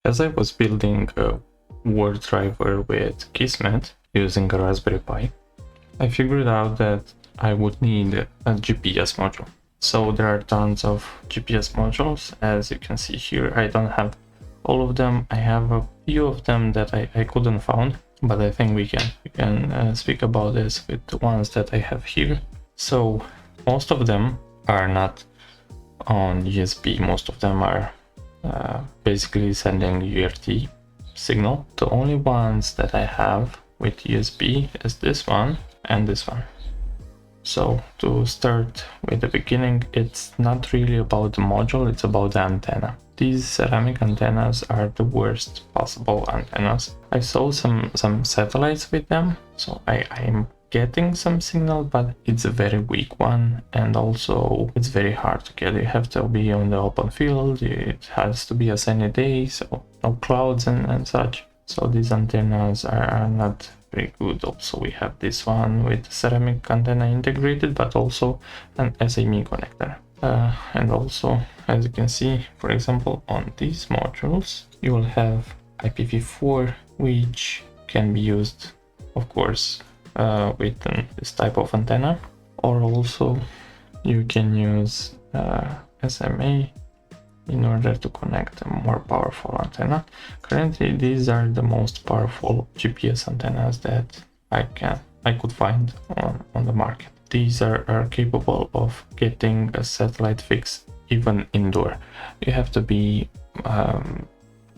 As I was building a word driver with Kismet using a Raspberry Pi, I figured out that I would need a GPS module. So there are tons of GPS modules. As you can see here, I don't have all of them. I have a few of them that I couldn't find, but I think we can speak about this with the ones that I have here. So most of them are not on USB. Most of them are basically sending UART signal. The only ones that I have with USB is this one and this one. So to start with the beginning, it's not really about the module, it's about the antenna. These ceramic antennas are the worst possible antennas. I saw some satellites with them, so I'm getting some signal, but it's a very weak one, and also it's very hard to get. You have to be on the open field, it has to be a sunny day, so no clouds and such. So these antennas are not very good. Also we have this one with ceramic antenna integrated, but also an SME connector. And also, as you can see, for example, on these modules, you will have IPv4, which can be used, of course, with this type of antenna, or also you can use SMA in order to connect a more powerful antenna. Currently, these are the most powerful GPS antennas that I could find on the market. These are capable of getting a satellite fix even indoor. You have to be,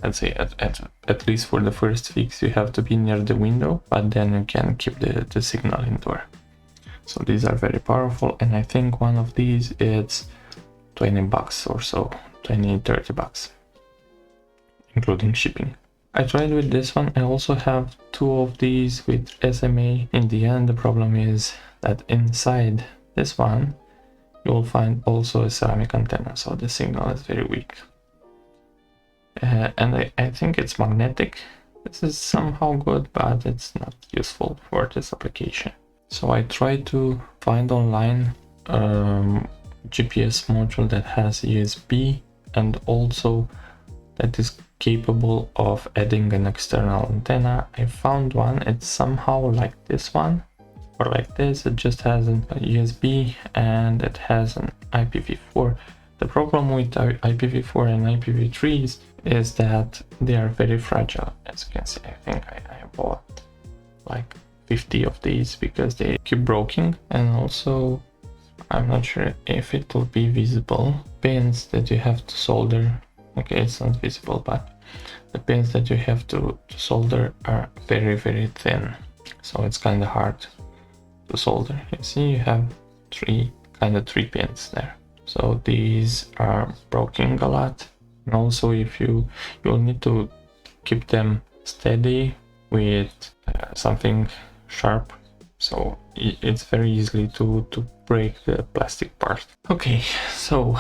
let's say at least for the first fix, you have to be near the window, but then you can keep the signal indoor. So these are very powerful, and I think one of these is 20 bucks or so, 20-30 bucks, including shipping. I tried with this one. I also have two of these with SMA. In the end, the problem is that inside this one, you will find also a ceramic antenna, so the signal is very weak. And I think it's magnetic. This is somehow good, but it's not useful for this application. So I tried to find online GPS module that has USB and also that is capable of adding an external antenna. I found one. It's somehow like this one or like this. It just has a USB and it has an IPv4. The problem with IPv4 and IPv3s is that they are very fragile. As you can see, I think I bought like 50 of these because they keep breaking, and also I'm not sure if it will be visible. Pins that you have to solder, okay, it's not visible, but the pins that you have to solder are very thin, so it's kind of hard to solder. You see, you have three pins there, so these are broken a lot. And also, if you'll need to keep them steady with something sharp, so it's very easily to break the plastic part. Okay, so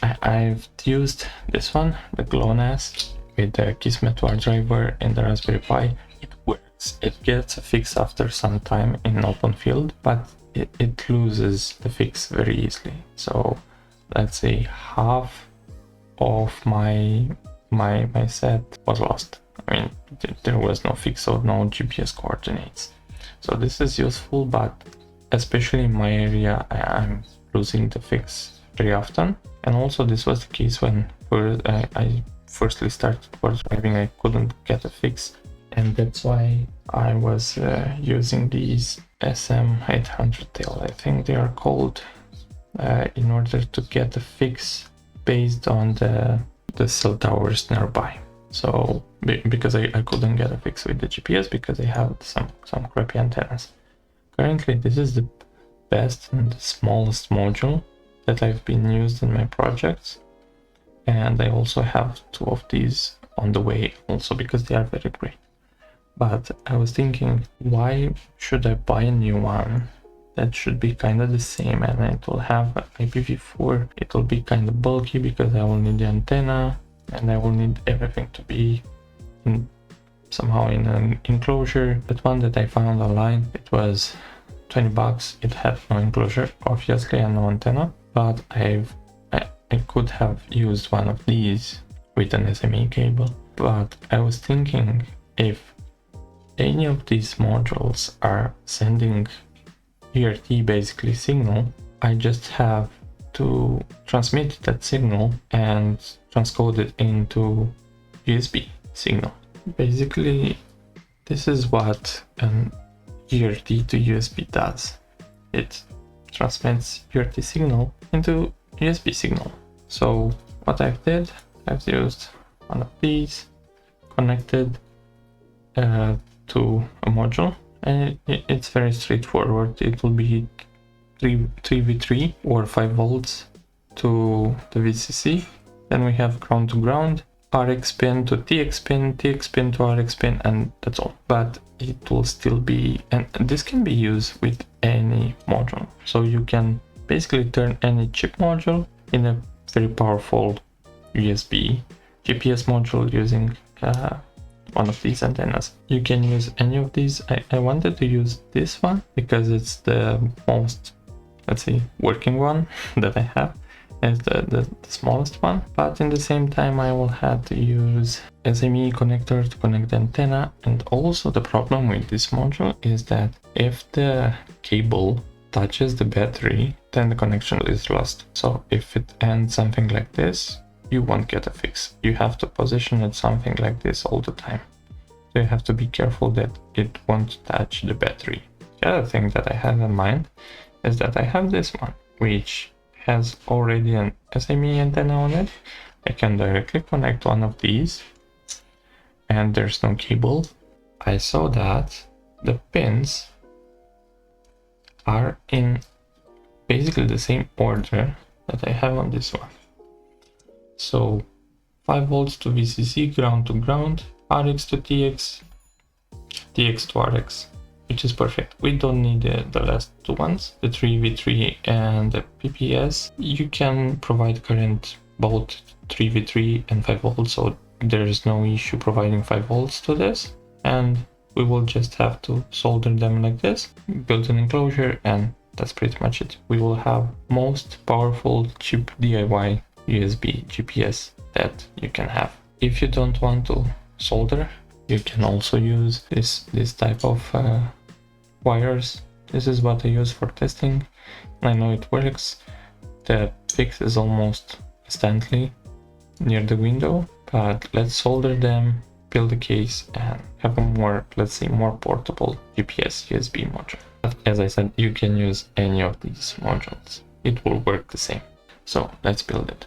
I've used this one, the GLONASS, with the Kismet word driver and the Raspberry Pi. It works. It gets a fix after some time in open field, but it loses the fix very easily. So let's say half of my set was lost. I mean, there was no fix, so no GPS coordinates. So this is useful, but especially in my area, I'm losing the fix very often. And also this was the case when I firstly started word driving. I couldn't get a fix, and that's why I was using these SM800 tail, I think they are called, in order to get a fix based on the cell towers nearby. So because I couldn't get a fix with the GPS because I have some crappy antennas. Currently this is the best and the smallest module that I've been used in my projects, and I also have two of these on the way also because they are very great. But I was thinking, why should I buy a new one that should be kind of the same, and it will have IPv4? It will be kind of bulky because I will need the antenna and I will need everything to be somehow in an enclosure. That one that I found online, it was 20 bucks. It had no enclosure, obviously, and no antenna, but I could have used one of these with an SME cable. But I was thinking, if any of these modules are sending ERT basically signal, I just have to transmit that signal and transcode it into USB signal. Basically, this is what an ERT to USB does. It transmits ERT signal into USB signal. So what I've used one of these, connected to a module, and it's very straightforward. It will be 3v3 or 5 volts to the VCC. Then we have ground to ground, RX pin to TX pin, TX pin to RX pin, and that's all. But it will still be, and this can be used with any module. So you can basically turn any chip module in a very powerful USB GPS module using one of these antennas. You can use any of these. I wanted to use this one because it's the most, let's say, working one that I have. It's the smallest one, but in the same time I will have to use SME connector to connect the antenna. And also the problem with this module is that if the cable touches the battery, then the connection is lost. So if it ends something like this, you won't get a fix. You have to position it something like this all the time. So you have to be careful that it won't touch the battery. The other thing that I have in mind is that I have this one, which has already an SME antenna on it. I can directly connect one of these and there's no cable. I saw that the pins are in basically the same order that I have on this one. So 5 volts to VCC, ground to ground, RX to TX, TX to RX, which is perfect. We don't need the last two ones, the 3v3 and the PPS. You can provide current both 3v3 and 5 volts, so there is no issue providing 5 volts to this. And we will just have to solder them like this, build an enclosure, and that's pretty much it. We will have most powerful cheap DIY USB GPS that you can have. If you don't want to solder, you can also use this type of wires. This is what I use for testing. I know it works. The fix is almost instantly near the window, but let's solder them, build a case, and have a more, let's say, more portable GPS USB module. But as I said, you can use any of these modules. It will work the same. So let's build it.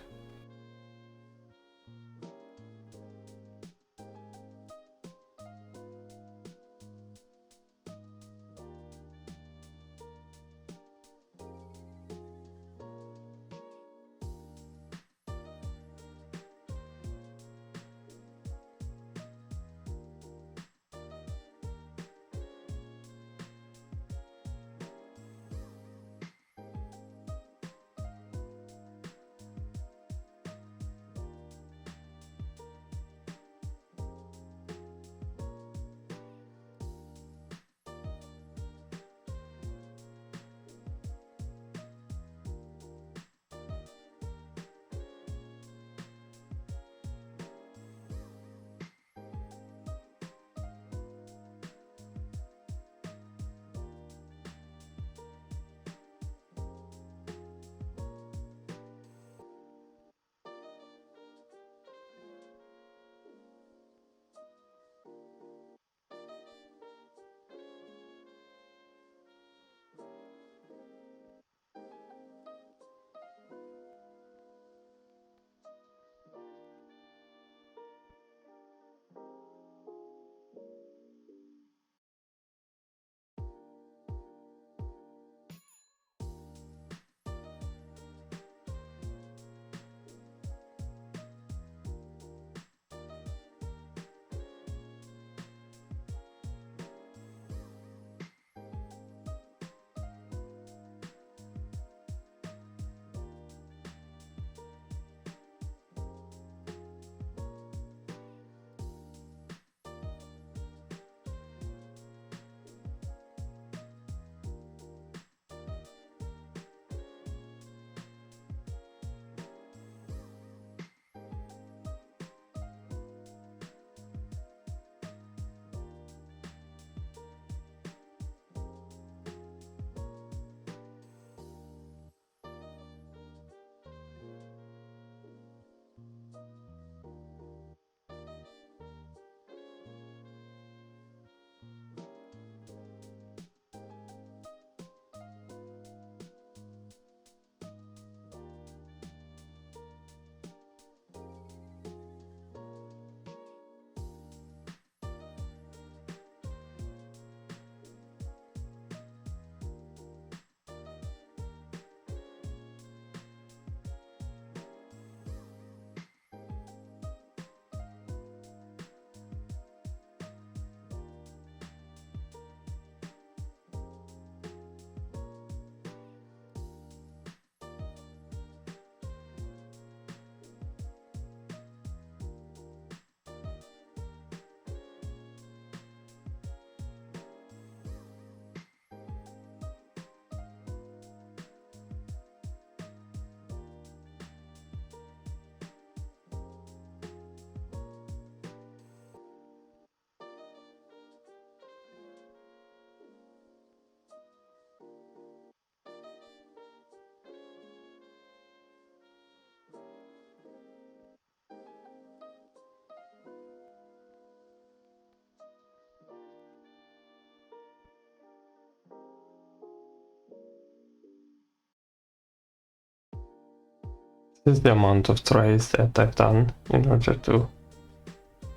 This is the amount of tries that I've done in order to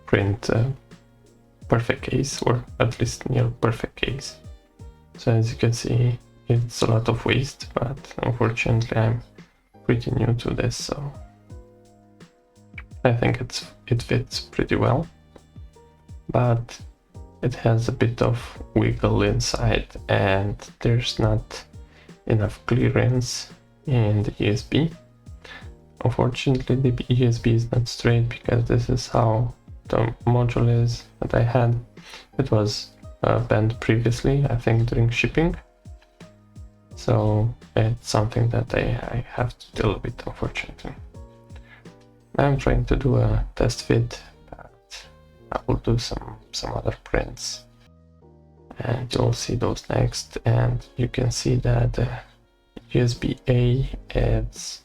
print a perfect case, or at least near perfect case. So as you can see, it's a lot of waste, but unfortunately I'm pretty new to this, so I think it fits pretty well. But it has a bit of wiggle inside, and there's not enough clearance in the USB. Unfortunately, the USB is not straight because this is how the module is that I had. It was bent previously, I think during shipping. So it's something that I have to deal with, unfortunately. I'm trying to do a test fit, but I will do some other prints. And you'll see those next, and you can see that USB-A is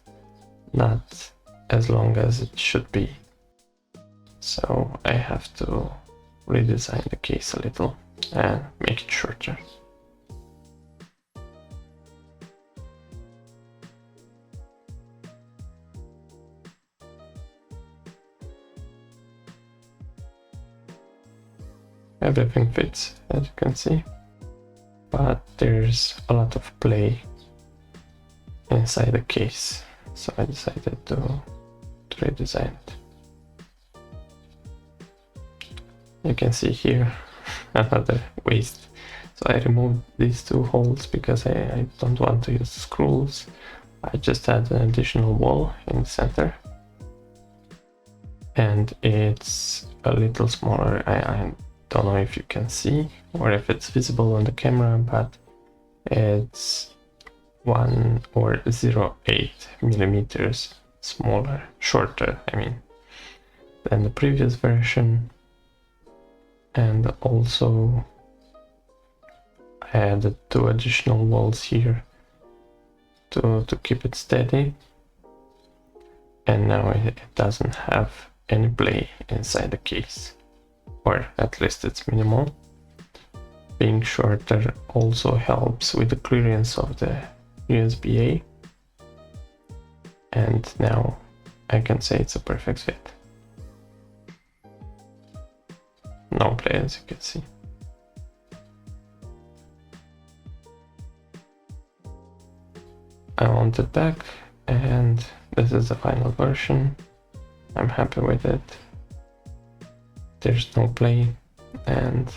not as long as it should be. So I have to redesign the case a little and make it shorter. Everything fits, as you can see, but there's a lot of play inside the case, so I decided to redesign it. You can see here another waste. So I removed these two holes because I don't want to use screws. I just had an additional wall in the center, and it's a little smaller. I don't know if you can see or if it's visible on the camera, but it's 1 or 0.8 millimeters smaller, shorter, I mean, than the previous version. And also I added 2 additional walls here to keep it steady, and now it doesn't have any play inside the case, or at least it's minimal. Being shorter also helps with the clearance of the USB-A, and now I can say it's a perfect fit. No play, as you can see. I want it back, and this is the final version. I'm happy with it. There's no play, and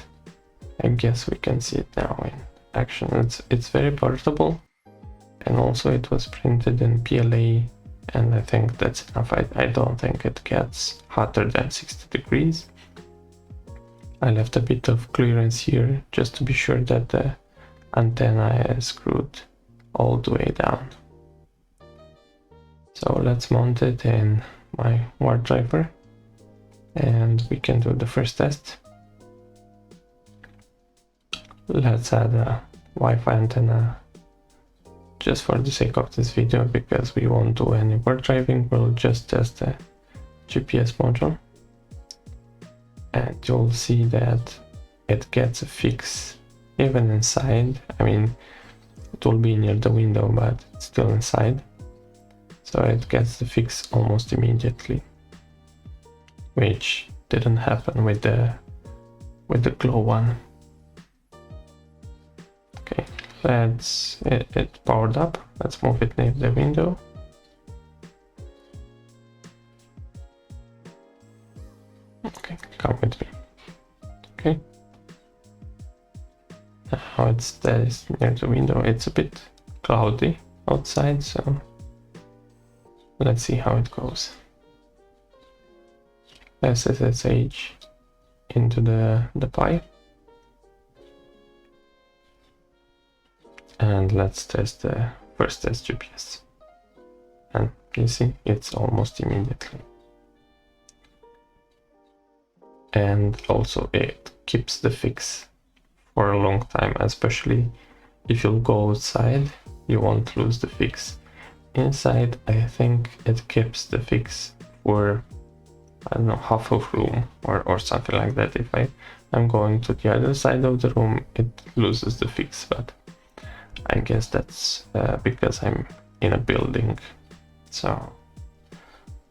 I guess we can see it now in action. It's very portable, and also it was printed in PLA, and I think that's enough. I don't think it gets hotter than 60 degrees. I left a bit of clearance here just to be sure that the antenna is screwed all the way down. So let's mount it in my wire driver, and we can do the first test. Let's add a Wi-Fi antenna just for the sake of this video, because we won't do any wire driving, we'll just test the GPS module. And you'll see that it gets a fix even inside. I mean, it will be near the window, but it's still inside. So it gets the fix almost immediately, which didn't happen with the glow one. Okay, that's it powered up. Let's move it near the window. Okay, come with me. Okay. Now it stays near the window. It's a bit cloudy outside, so let's see how it goes. SSH into the Pi. And let's test the first test GPS. And you see, it's almost immediately. And also it keeps the fix for a long time, especially if you'll go outside, you won't lose the fix. Inside, I think it keeps the fix for, I don't know, half of room or something like that. If I'm going to the other side of the room, it loses the fix, but I guess that's because I'm in a building, so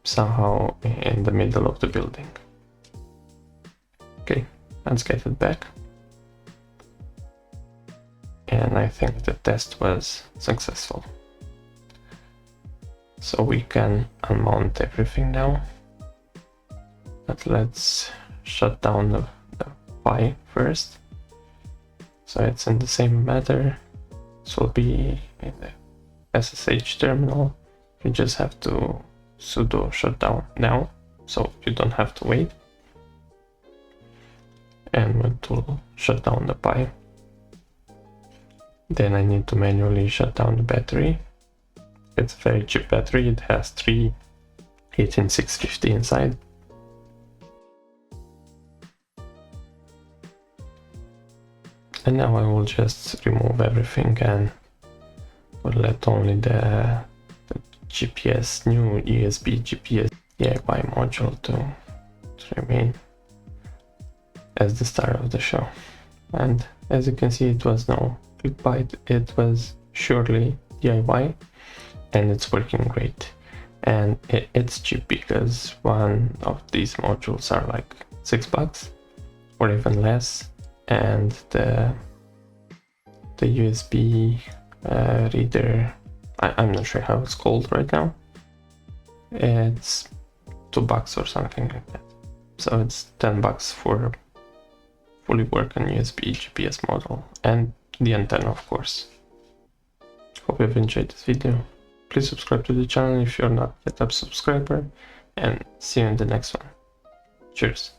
somehow in the middle of the building. Okay, let's get it back. And I think the test was successful. So we can unmount everything now. But let's shut down the Pi first. So it's in the same matter. This will be in the SSH terminal. You just have to sudo shutdown now, so you don't have to wait. And it will shut down the Pi. Then I need to manually shut down the battery. It's a very cheap battery. It has 3 18650 inside. And now I will just remove everything and will let only the GPS, new USB GPS DIY module to remain as the star of the show. And as you can see, it was no clickbait, it was surely DIY, and it's working great. And it's cheap because one of these modules are like $6 or even less, and the USB reader, I'm not sure how it's called right now, it's $2 or something like that. So it's $10 for fully working USB GPS module, and the antenna, of course. Hope you've enjoyed this video. Please subscribe to the channel if you're not yet a subscriber, and see you in the next one. Cheers.